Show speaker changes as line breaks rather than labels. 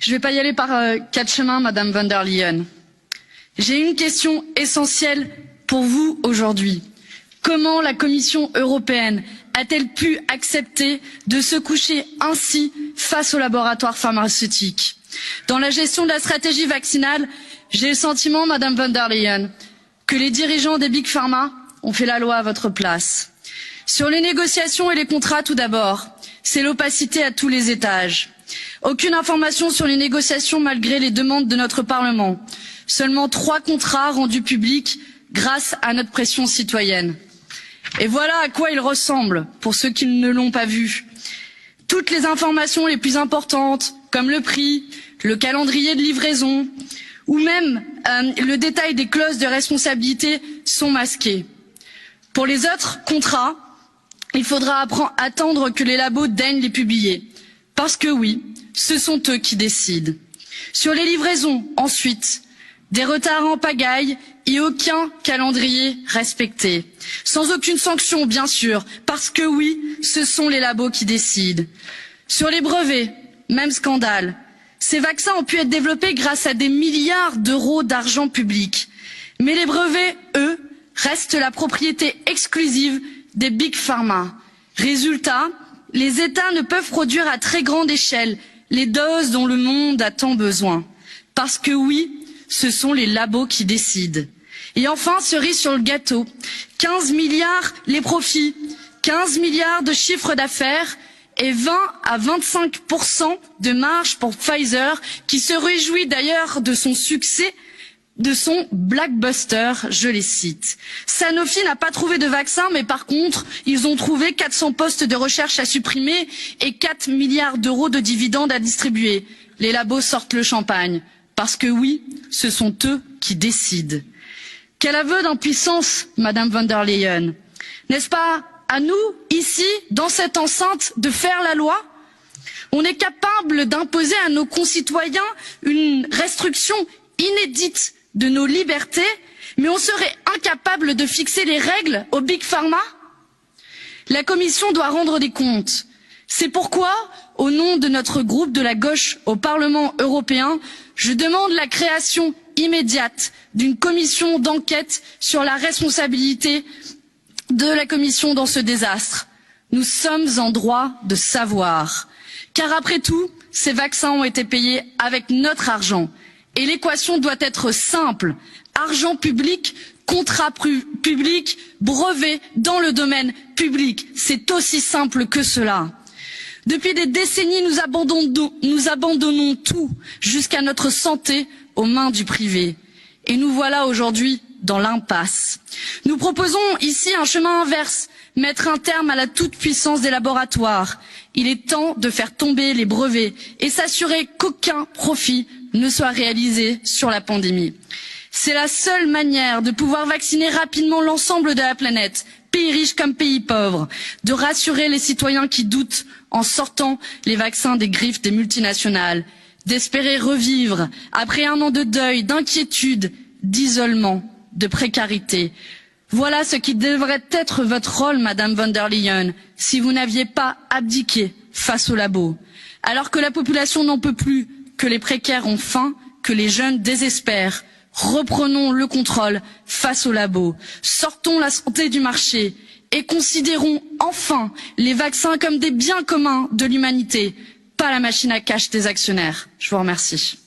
Je ne vais pas y aller par quatre chemins, Madame von der Leyen. J'ai une question essentielle pour vous aujourd'hui. Comment la Commission européenne a-t-elle pu accepter de se coucher ainsi face aux laboratoires pharmaceutiques? Dans la gestion de la stratégie vaccinale, j'ai le sentiment, Madame von der Leyen, que les dirigeants des Big Pharma ont fait la loi à votre place. Sur les négociations et les contrats, tout d'abord, c'est l'opacité à tous les étages. Aucune information sur les négociations malgré les demandes de notre Parlement. Seulement 3 contrats rendus publics grâce à notre pression citoyenne. Et voilà à quoi ils ressemblent, pour ceux qui ne l'ont pas vu. Toutes les informations les plus importantes, comme le prix, le calendrier de livraison, ou même le détail des clauses de responsabilité, sont masquées. Pour les autres contrats, il faudra attendre que les labos daignent les publier. Parce que oui, ce sont eux qui décident. Sur les livraisons, ensuite, des retards en pagaille et aucun calendrier respecté. Sans aucune sanction, bien sûr, parce que oui, ce sont les labos qui décident. Sur les brevets, même scandale. Ces vaccins ont pu être développés grâce à des milliards d'euros d'argent public. Mais les brevets, eux, restent la propriété exclusive des Big Pharma. Résultat, les États ne peuvent produire à très grande échelle les doses dont le monde a tant besoin. Parce que oui, ce sont les labos qui décident. Et enfin, cerise sur le gâteau, 15 milliards les profits, 15 milliards de chiffre d'affaires et 20 à 25% de marge pour Pfizer, qui se réjouit d'ailleurs de son succès, de son blockbuster, je les cite. Sanofi n'a pas trouvé de vaccin, mais par contre, ils ont trouvé 400 postes de recherche à supprimer et 4 milliards d'euros de dividendes à distribuer. Les labos sortent le champagne. Parce que oui, ce sont eux qui décident. Quel aveu d'impuissance, Madame von der Leyen. N'est-ce pas à nous, ici, dans cette enceinte, de faire la loi? On est capable d'imposer à nos concitoyens une restriction inédite de nos libertés, mais on serait incapable de fixer les règles aux Big Pharma? La Commission doit rendre des comptes. C'est pourquoi, au nom de notre groupe de la gauche au Parlement européen, je demande la création immédiate d'une commission d'enquête sur la responsabilité de la Commission dans ce désastre. Nous sommes en droit de savoir. Car après tout, ces vaccins ont été payés avec notre argent. Et l'équation doit être simple. Argent public, contrat public, brevet dans le domaine public. C'est aussi simple que cela. Depuis des décennies, nous abandonnons tout, jusqu'à notre santé, aux mains du privé. Et nous voilà aujourd'hui dans l'impasse. Nous proposons ici un chemin inverse, mettre un terme à la toute-puissance des laboratoires. Il est temps de faire tomber les brevets et s'assurer qu'aucun profit ne soit réalisé sur la pandémie. C'est la seule manière de pouvoir vacciner rapidement l'ensemble de la planète, pays riches comme pays pauvres, de rassurer les citoyens qui doutent en sortant les vaccins des griffes des multinationales, d'espérer revivre après un an de deuil, d'inquiétude, d'isolement, de précarité. Voilà ce qui devrait être votre rôle, Madame von der Leyen, si vous n'aviez pas abdiqué face aux labos. Alors que la population n'en peut plus, que les précaires ont faim, que les jeunes désespèrent, reprenons le contrôle face aux labos, sortons la santé du marché et considérons enfin les vaccins comme des biens communs de l'humanité, pas la machine à cash des actionnaires. Je vous remercie.